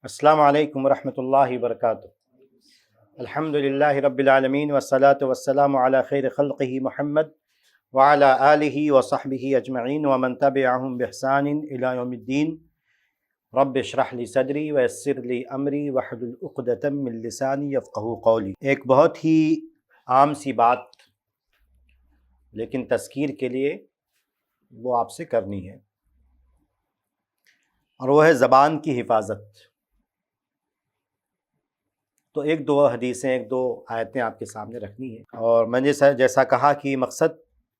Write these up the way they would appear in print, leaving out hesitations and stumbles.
السلام علیکم ورحمۃ اللہ وبرکاتہ۔ الحمد للہ رب العالمین والصلاة والسلام علی خیر خلقہ محمد وعلی آلہ وصحبہ اجمعین ومن تبعہم بإحسان الی یوم الدین۔ رب اشرح لی صدری ویسر لی امری واحلل عقدۃ من لسانی یفقہوا قولی۔ ایک بہت ہی عام سی بات لیکن تذکیر کے لیے وہ آپ سے کرنی ہے، اور وہ ہے زبان کی حفاظت۔ تو ایک دو حدیثیں، ایک دو آیتیں آپ کے سامنے رکھنی ہیں، اور میں نے جیسا کہا کہ مقصد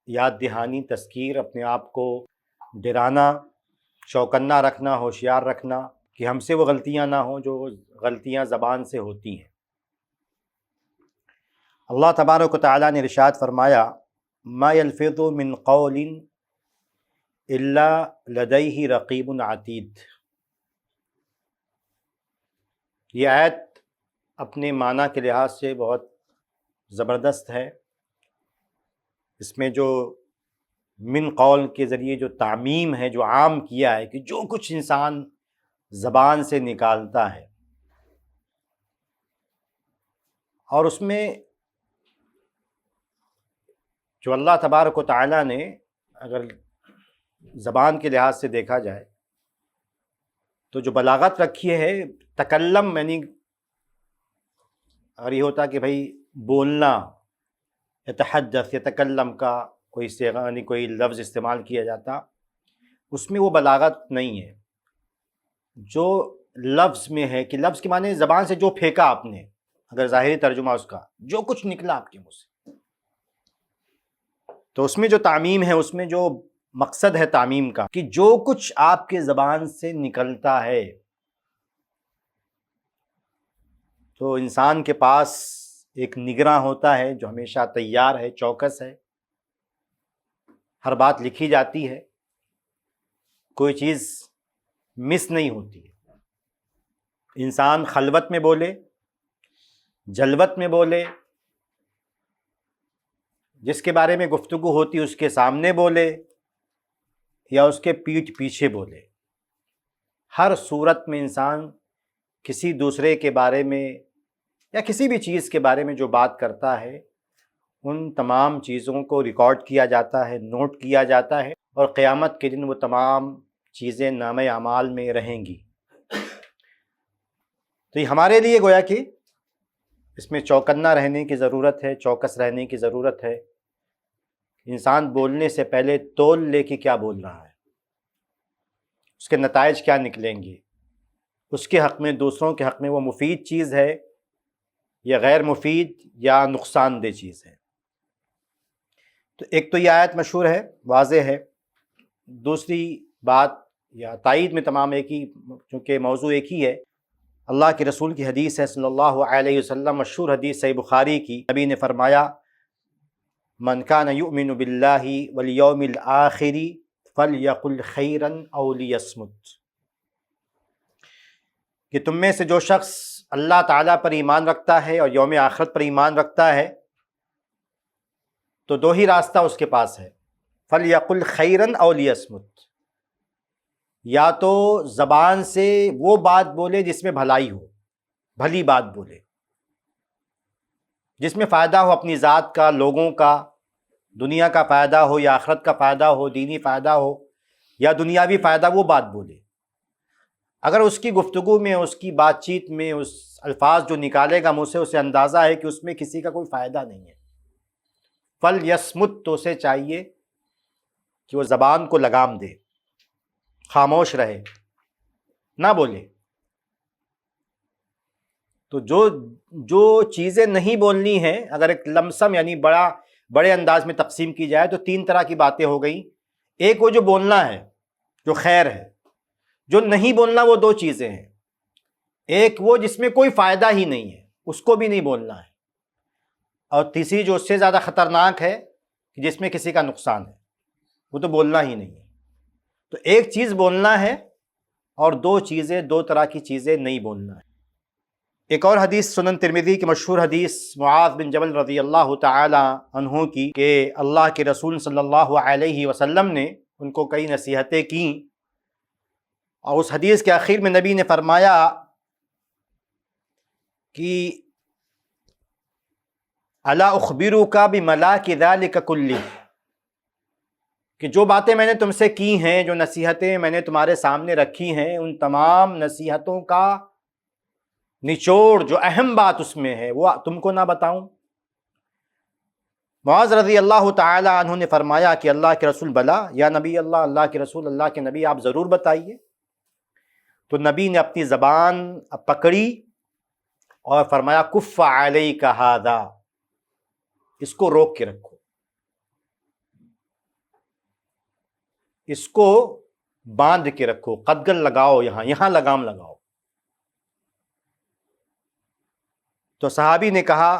یاد دہانی، تذکیر، اپنے آپ کو ڈرانا، چوکنا رکھنا، ہوشیار رکھنا کہ ہم سے وہ غلطیاں نہ ہوں جو غلطیاں زبان سے ہوتی ہیں۔ اللہ تبارک و تعالیٰ نے ارشاد فرمایا ما یلفظ من قول الا لدیہ رقیب عتید۔ یہ آیت اپنے معنی کے لحاظ سے بہت زبردست ہے۔ اس میں جو من قول کے ذریعے جو تعمیم ہے، جو عام کیا ہے کہ جو کچھ انسان زبان سے نکالتا ہے، اور اس میں جو اللہ تبارک و تعالیٰ نے اگر زبان کے لحاظ سے دیکھا جائے تو جو بلاغت رکھی ہے، تکلم یعنی اور یہ ہوتا کہ بھائی بولنا، یتحدث، یتکلم کا کوئی صیغہ یعنی کوئی لفظ استعمال کیا جاتا، اس میں وہ بلاغت نہیں ہے۔ جو لفظ میں ہے کہ لفظ کے معنی زبان سے جو پھینکا آپ نے، اگر ظاہری ترجمہ اس کا جو کچھ نکلا آپ کے منہ سے، تو اس میں جو تعمیم ہے، اس میں جو مقصد ہے تعمیم کا کہ جو کچھ آپ کے زبان سے نکلتا ہے، تو انسان کے پاس ایک نگراں ہوتا ہے جو ہمیشہ تیار ہے، چوکس ہے، ہر بات لکھی جاتی ہے، کوئی چیز مس نہیں ہوتی ہے۔ انسان خلوت میں بولے، جلوت میں بولے، جس کے بارے میں گفتگو ہوتی اس کے سامنے بولے یا اس کے پیٹھ پیچھے بولے، ہر صورت میں انسان کسی دوسرے کے بارے میں یا کسی بھی چیز کے بارے میں جو بات کرتا ہے، ان تمام چیزوں کو ریکارڈ کیا جاتا ہے، نوٹ کیا جاتا ہے، اور قیامت کے دن وہ تمام چیزیں نامہ اعمال میں رہیں گی۔ تو یہ ہمارے لیے گویا کہ اس میں چوکنا رہنے کی ضرورت ہے، چوکس رہنے کی ضرورت ہے۔ انسان بولنے سے پہلے تول لے کے کیا بول رہا ہے، اس کے نتائج کیا نکلیں گے، اس کے حق میں، دوسروں کے حق میں وہ مفید چیز ہے یا غیر مفید یا نقصان دہ چیز ہے۔ تو ایک تو یہ آیت مشہور ہے، واضح ہے۔ دوسری بات یا تائید میں تمام ایک ہی، چونکہ موضوع ایک ہی ہے، اللہ کے رسول کی حدیث ہے صلی اللہ علیہ وسلم، مشہور حدیث صحیح بخاری کی۔ نبی نے فرمایا من کان یؤمن باللہ والیوم الآخر فلیقل خیرا او لیصمت، کہ تم میں سے جو شخص اللہ تعالیٰ پر ایمان رکھتا ہے اور یوم آخرت پر ایمان رکھتا ہے تو دو ہی راستہ اس کے پاس ہے، فلیقل خیرا او لیصمت، یا تو زبان سے وہ بات بولے جس میں بھلائی ہو، بھلی بات بولے، جس میں فائدہ ہو اپنی ذات کا، لوگوں کا، دنیا کا فائدہ ہو یا آخرت کا فائدہ ہو، دینی فائدہ ہو یا دنیاوی فائدہ، وہ بات بولے۔ اگر اس کی گفتگو میں، اس کی بات چیت میں، اس الفاظ جو نکالے گا منہ سے، اسے اندازہ ہے کہ اس میں کسی کا کوئی فائدہ نہیں ہے، فلیصمت، تو اسے چاہیے کہ وہ زبان کو لگام دے، خاموش رہے، نہ بولے۔ تو جو چیزیں نہیں بولنی ہیں، اگر ایک لمسم یعنی بڑے انداز میں تقسیم کی جائے تو تین طرح کی باتیں ہو گئیں۔ ایک وہ جو بولنا ہے، جو خیر ہے۔ جو نہیں بولنا وہ دو چیزیں ہیں، ایک وہ جس میں کوئی فائدہ ہی نہیں ہے، اس کو بھی نہیں بولنا ہے، اور تیسری جو اس سے زیادہ خطرناک ہے کہ جس میں کسی کا نقصان ہے، وہ تو بولنا ہی نہیں ہے۔ تو ایک چیز بولنا ہے اور دو طرح کی چیزیں نہیں بولنا ہے۔ ایک اور حدیث سنن ترمذی کی مشہور حدیث معاذ بن جبل رضی اللہ تعالی عنہ کی، کہ اللہ کے رسول صلی اللہ علیہ وسلم نے ان کو کئی نصیحتیں کیں، اور اس حدیث کے آخر میں نبی نے فرمایا کہ الا اخبرک بملاک ذلک کلہ، کہ جو باتیں میں نے تم سے کی ہیں، جو نصیحتیں میں نے تمہارے سامنے رکھی ہیں، ان تمام نصیحتوں کا نچوڑ، جو اہم بات اس میں ہے، وہ تم کو نہ بتاؤں؟ معاذ رضی اللہ تعالی عنہ نے فرمایا کہ اللہ کے رسول بلا یا نبی اللہ، اللہ کے رسول، اللہ کے نبی، آپ ضرور بتائیے۔ تو نبی نے اپنی زبان پکڑی اور فرمایا کف علیک ھذا، اس کو روک کے رکھو، اس کو باندھ کے رکھو، قدگن لگاؤ، یہاں لگام لگاؤ۔ تو صحابی نے کہا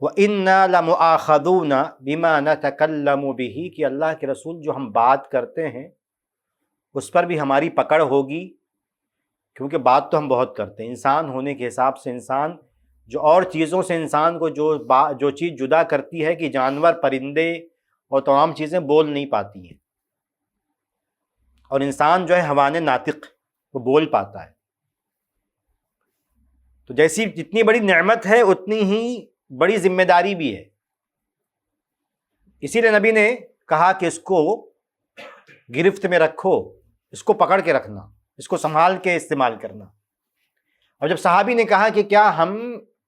وَإِنَّا لَمُؤَاخَذُونَ بِمَا نَتَكَلَّمُ بِهِ، کہ اللہ کے رسول جو ہم بات کرتے ہیں اس پر بھی ہماری پکڑ ہوگی، کیونکہ بات تو ہم بہت کرتے ہیں۔ انسان ہونے کے حساب سے انسان جو اور چیزوں سے انسان کو جو چیز جدا کرتی ہے کہ جانور، پرندے اور تمام چیزیں بول نہیں پاتی ہیں، اور انسان جو ہے حیوان ناطق، وہ بول پاتا ہے۔ تو جیسی جتنی بڑی نعمت ہے اتنی ہی بڑی ذمہ داری بھی ہے۔ اسی لیے نبی نے کہا کہ اس کو گرفت میں رکھو، اس کو پکڑ کے رکھنا، اس کو سنبھال کے استعمال کرنا۔ اور جب صحابی نے کہا کہ کیا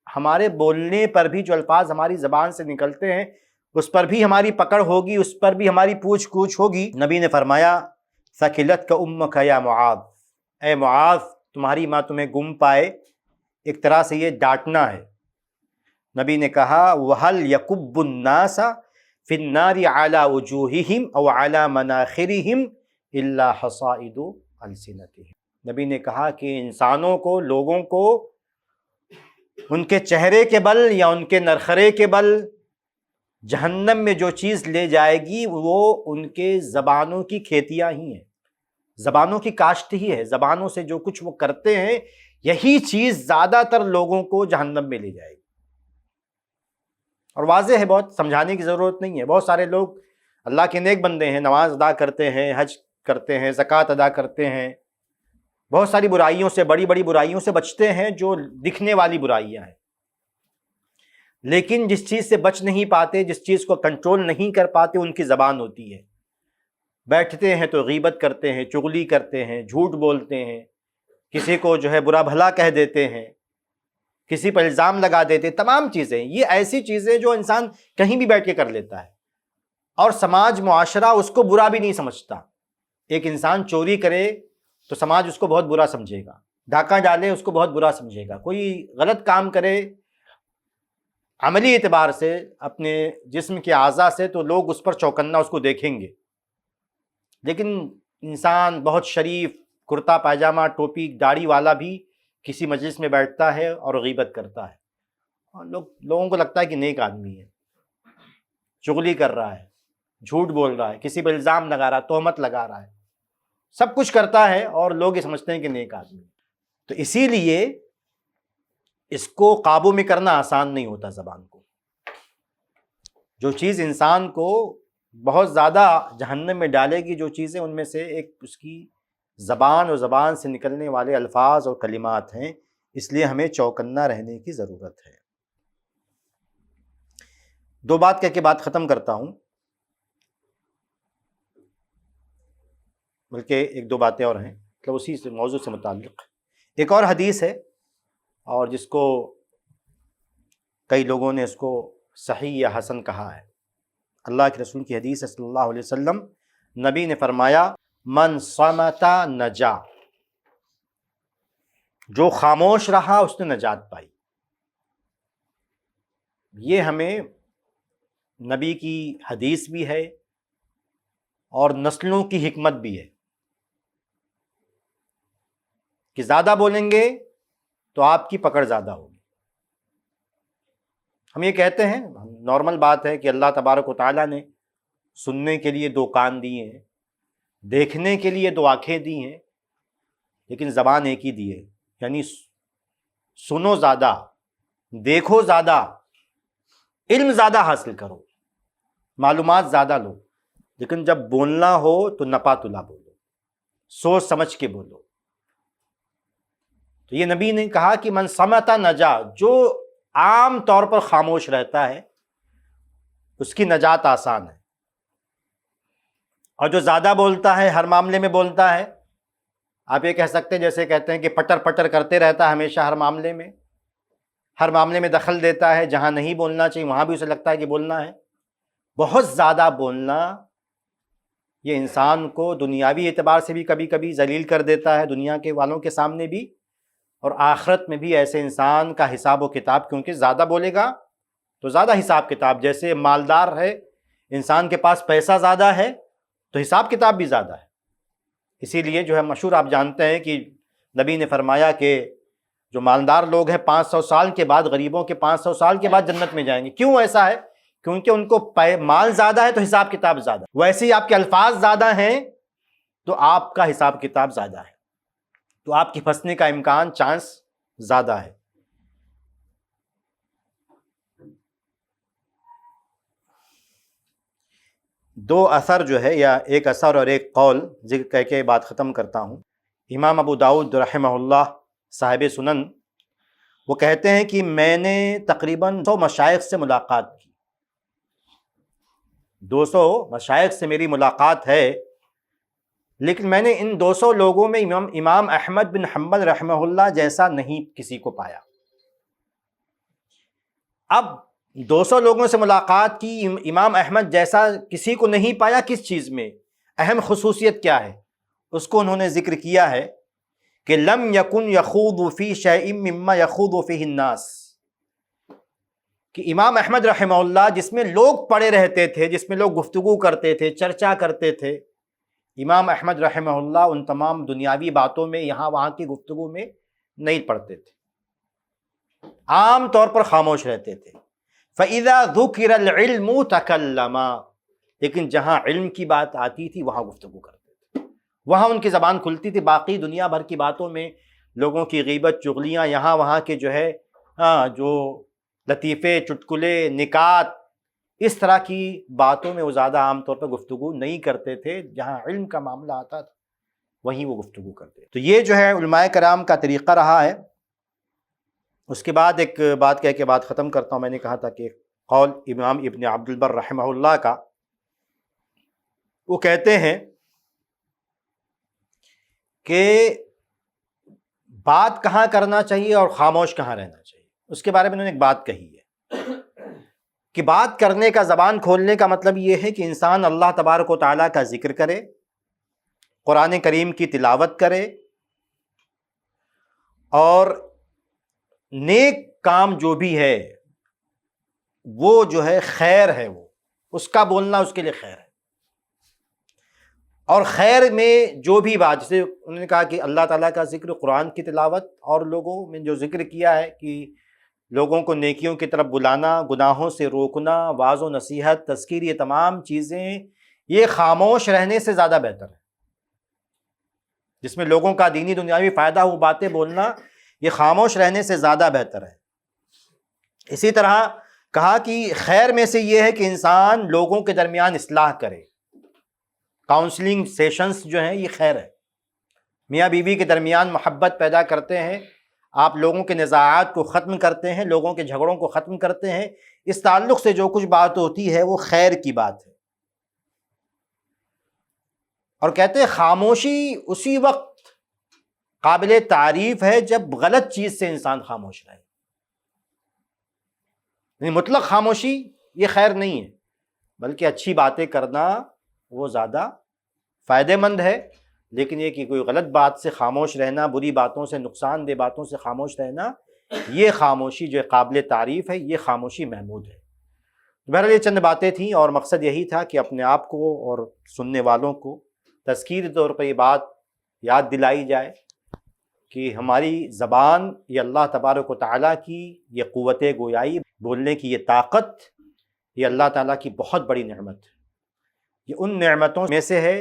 ہمارے بولنے پر بھی، جو الفاظ ہماری زبان سے نکلتے ہیں اس پر بھی ہماری پکڑ ہوگی، اس پر بھی ہماری پوچھ گچھ ہوگی؟ نبی نے فرمایا ثقلتک امک یا معاذ، اے معاذ تمہاری ماں تمہیں گم پائے، ایک طرح سے یہ ڈانٹنا ہے۔ نبی نے کہا وَهَلْ يَكُبُّ النَّاسَ فِي النَّارِ عَلَى وُجُوهِهِمْ أَوْ عَلَى مَنَاخِرِهِمْ إِلَّا حَصَائِدُ أَلْسِنَتِهِمْ، نبی نے کہا کہ انسانوں کو، لوگوں کو ان کے چہرے کے بل یا ان کے نرخرے کے بل جہنم میں جو چیز لے جائے گی وہ ان کے زبانوں کی کھیتیاں ہی ہیں، زبانوں کی کاشت ہی ہے۔ زبانوں سے جو کچھ وہ کرتے ہیں یہی چیز زیادہ تر لوگوں کو جہنم میں لے جائے گی۔ اور واضح ہے، بہت سمجھانے کی ضرورت نہیں ہے۔ بہت سارے لوگ اللہ کے نیک بندے ہیں، نماز ادا کرتے ہیں، حج کرتے ہیں، زکوٰۃ ادا کرتے ہیں، بہت ساری برائیوں سے، بڑی بڑی برائیوں سے بچتے ہیں جو دکھنے والی برائیاں ہیں، لیکن جس چیز سے بچ نہیں پاتے، جس چیز کو کنٹرول نہیں کر پاتے، ان کی زبان ہوتی ہے۔ بیٹھتے ہیں تو غیبت کرتے ہیں، چغلی کرتے ہیں، جھوٹ بولتے ہیں، کسی کو جو ہے برا بھلا کہہ دیتے ہیں، کسی پر الزام لگا دیتے، تمام چیزیں، یہ ایسی چیزیں جو انسان کہیں بھی بیٹھ کے کر لیتا ہے، اور سماج، معاشرہ اس کو برا بھی نہیں سمجھتا۔ ایک انسان چوری کرے تو سماج اس کو بہت برا سمجھے گا، ڈاکہ ڈالے اس کو بہت برا سمجھے گا، کوئی غلط کام کرے عملی اعتبار سے اپنے جسم کے اعضاء سے تو لوگ اس پر چوکنا اس کو دیکھیں گے، لیکن انسان بہت شریف، کرتا پائجامہ، ٹوپی، داڑھی والا بھی کسی مجلس میں بیٹھتا ہے اور غیبت کرتا ہے، اور لوگوں کو لگتا ہے کہ نیک آدمی ہے، چغلی کر رہا ہے، جھوٹ بول رہا ہے، کسی پہ الزام لگا رہا ہے، تہمت لگا رہا ہے، سب کچھ کرتا ہے اور لوگ یہ سمجھتے ہیں کہ نیک آدمی ہے۔ تو اسی لیے اس کو قابو میں کرنا آسان نہیں ہوتا۔ زبان کو، جو چیز انسان کو بہت زیادہ جہنم میں ڈالے گی، جو چیزیں، ان میں سے ایک اس کی زبان اور زبان سے نکلنے والے الفاظ اور کلمات ہیں، اس لیے ہمیں چوکنا رہنے کی ضرورت ہے۔ دو بات کہہ کے بات ختم کرتا ہوں، بلکہ ایک دو باتیں اور ہیں، مطلب اسی سے موضوع سے متعلق۔ ایک اور حدیث ہے، اور جس کو کئی لوگوں نے اس کو صحیح یا حسن کہا ہے۔ اللہ کے رسول کی حدیث صلی اللہ علیہ وسلم، نبی نے فرمایا من صمت نجا، جو خاموش رہا اس نے نجات پائی۔ یہ ہمیں نبی کی حدیث بھی ہے اور نسلوں کی حکمت بھی ہے کہ زیادہ بولیں گے تو آپ کی پکڑ زیادہ ہوگی۔ ہم یہ کہتے ہیں، نارمل بات ہے کہ اللہ تبارک و تعالیٰ نے سننے کے لیے دو کان دیے ہیں، دیکھنے کے لیے دو آنکھیں دی ہیں، لیکن زبان ایک ہی دی ہے، یعنی سنو زیادہ، دیکھو زیادہ، علم زیادہ حاصل کرو، معلومات زیادہ لو، لیکن جب بولنا ہو تو نپا تلا بولو، سوچ سمجھ کے بولو۔ تو یہ نبی نے کہا کہ من صمت نجا، جو عام طور پر خاموش رہتا ہے اس کی نجات آسان ہے، اور جو زیادہ بولتا ہے، ہر معاملے میں بولتا ہے، آپ یہ کہہ سکتے ہیں جیسے کہتے ہیں کہ پٹر پٹر کرتے رہتا ہے ہمیشہ، ہر معاملے میں دخل دیتا ہے، جہاں نہیں بولنا چاہیے وہاں بھی اسے لگتا ہے کہ بولنا ہے۔ بہت زیادہ بولنا یہ انسان کو دنیاوی اعتبار سے بھی کبھی کبھی ذلیل کر دیتا ہے، دنیا کے والوں کے سامنے بھی، اور آخرت میں بھی ایسے انسان کا حساب و کتاب، کیونکہ زیادہ بولے گا تو زیادہ حساب کتاب، جیسے مالدار ہے انسان کے پاس پیسہ زیادہ ہے تو حساب کتاب بھی زیادہ ہے۔ اسی لیے جو ہے مشہور آپ جانتے ہیں کہ نبی نے فرمایا کہ جو مالدار لوگ ہیں 500 سال کے بعد، غریبوں کے 500 سال کے بعد جنت میں جائیں گے۔ کیوں ایسا ہے؟ کیونکہ ان کو مال زیادہ ہے تو حساب کتاب زیادہ، ویسے ہی آپ کے الفاظ زیادہ ہیں تو آپ کا حساب کتاب زیادہ ہے، تو آپ کی پھنسنے کا امکان، چانس زیادہ ہے۔ دو اثر جو ہے، یا ایک اثر اور ایک قول ذکر کر کے بات ختم کرتا ہوں۔ امام ابو داؤد رحمہ اللہ صاحب سنن، وہ کہتے ہیں کہ میں نے تقریباً 200 مشائخ سے ملاقات کی، 200 مشائخ سے میری ملاقات ہے، لیکن میں نے ان 200 لوگوں میں امام احمد بن حنبل رحمہ اللہ جیسا نہیں کسی کو پایا۔ اب 200 لوگوں سے ملاقات کی، امام احمد جیسا کسی کو نہیں پایا، کس چیز میں؟ اہم خصوصیت کیا ہے؟ اس کو انہوں نے ذکر کیا ہے کہ لم یکن یخوض فی شیء مما یخوض فیہ الناس، کہ امام احمد رحمہ اللہ جس میں لوگ پڑے رہتے تھے، جس میں لوگ گفتگو کرتے تھے، چرچا کرتے تھے، امام احمد رحمہ اللہ ان تمام دنیاوی باتوں میں، یہاں وہاں کی گفتگو میں نہیں پڑتے تھے، عام طور پر خاموش رہتے تھے۔ فَإِذَا ذُكِرَ الْعِلْمُ تَكَلَّمَا، لیکن جہاں علم کی بات آتی تھی وہاں گفتگو کرتے تھے، وہاں ان کی زبان کھلتی تھی۔ باقی دنیا بھر کی باتوں میں، لوگوں کی غیبت، چغلیاں، یہاں وہاں کے جو ہے جو لطیفے، چٹکلے، نکات، اس طرح کی باتوں میں وہ زیادہ عام طور پر گفتگو نہیں کرتے تھے۔ جہاں علم کا معاملہ آتا تھا وہیں وہ گفتگو کرتے تھے۔ تو یہ جو ہے علماء کرام کا طریقہ رہا ہے۔ اس کے بعد ایک بات کہہ کے بات ختم کرتا ہوں۔ میں نے کہا تھا کہ قول امام ابن عبد البر رحمہ اللہ کا، وہ کہتے ہیں کہ بات کہاں کرنا چاہیے اور خاموش کہاں رہنا چاہیے، اس کے بارے میں انہوں نے ایک بات کہی ہے کہ بات کرنے کا، زبان کھولنے کا مطلب یہ ہے کہ انسان اللہ تبارک و تعالیٰ کا ذکر کرے، قرآن کریم کی تلاوت کرے، اور نیک کام جو بھی ہے وہ جو ہے خیر ہے، وہ اس کا بولنا اس کے لیے خیر ہے۔ اور خیر میں جو بھی بات، جیسے انہوں نے کہا کہ اللہ تعالیٰ کا ذکر، قرآن کی تلاوت، اور لوگوں میں جو ذکر کیا ہے کہ لوگوں کو نیکیوں کی طرف بلانا، گناہوں سے روکنا، واعظ و نصیحت، تذکیر، یہ تمام چیزیں یہ خاموش رہنے سے زیادہ بہتر ہے۔ جس میں لوگوں کا دینی دنیاوی فائدہ ہو باتیں بولنا، یہ خاموش رہنے سے زیادہ بہتر ہے۔ اسی طرح کہا کہ خیر میں سے یہ ہے کہ انسان لوگوں کے درمیان اصلاح کرے، کاؤنسلنگ سیشنز جو ہیں یہ خیر ہے۔ میاں بیوی کے درمیان محبت پیدا کرتے ہیں، آپ لوگوں کے نزاعات کو ختم کرتے ہیں، لوگوں کے جھگڑوں کو ختم کرتے ہیں، اس تعلق سے جو کچھ بات ہوتی ہے وہ خیر کی بات ہے۔ اور کہتے ہیں خاموشی اسی وقت قابل تعریف ہے جب غلط چیز سے انسان خاموش رہے، یعنی مطلق خاموشی یہ خیر نہیں ہے، بلکہ اچھی باتیں کرنا وہ زیادہ فائدہ مند ہے۔ لیکن یہ کہ کوئی غلط بات سے خاموش رہنا، بری باتوں سے، نقصان دہ باتوں سے خاموش رہنا، یہ خاموشی جو قابل تعریف ہے، یہ خاموشی محمود ہے۔ بہرحال یہ چند باتیں تھیں، اور مقصد یہی تھا کہ اپنے آپ کو اور سننے والوں کو تذکیری طور پر یہ بات یاد دلائی جائے کہ ہماری زبان یہ اللہ تبارک و تعالیٰ کی یہ قوت گویائی، بولنے کی یہ طاقت، یہ اللہ تعالیٰ کی بہت بڑی نعمت ہے۔ یہ ان نعمتوں میں سے ہے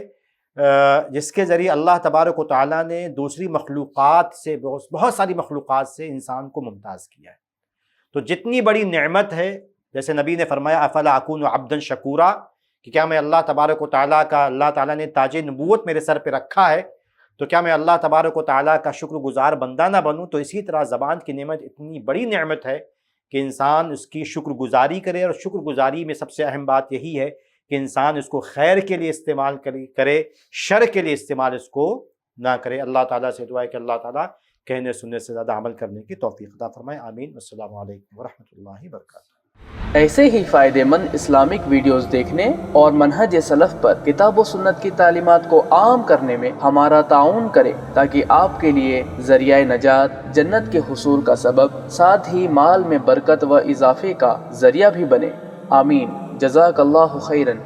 جس کے ذریعے اللہ تبارک و تعالیٰ نے دوسری مخلوقات سے، بہت ساری مخلوقات سے انسان کو ممتاز کیا ہے۔ تو جتنی بڑی نعمت ہے، جیسے نبی نے فرمایا افلا اکون عبدا شکورا، کہ کیا میں اللہ تبارک و تعالیٰ کا، اللہ تعالیٰ نے تاج نبوت میرے سر پہ رکھا ہے تو کیا میں اللہ تبارک و تعالیٰ کا شکر گزار بندہ نہ بنوں؟ تو اسی طرح زبان کی نعمت اتنی بڑی نعمت ہے کہ انسان اس کی شکر گزاری کرے، اور شکر گزاری میں سب سے اہم بات یہی ہے کہ انسان اس کو خیر کے لیے استعمال کرے، شر کے لیے استعمال اس کو نہ کرے۔ اللہ تعالیٰ سے دعا ہے کہ اللہ تعالیٰ کہنے سننے سے زیادہ عمل کرنے کی توفیق عطا فرمائے، آمین۔ السلام علیکم ورحمۃ اللہ وبرکاتہ۔ ایسے ہی فائدہ مند اسلامک ویڈیوز دیکھنے اور منہج سلف پر کتاب و سنت کی تعلیمات کو عام کرنے میں ہمارا تعاون کریں، تاکہ آپ کے لیے ذریعہ نجات، جنت کے حصول کا سبب، ساتھ ہی مال میں برکت و اضافے کا ذریعہ بھی بنے، آمین۔ جزاک اللہ خیرن۔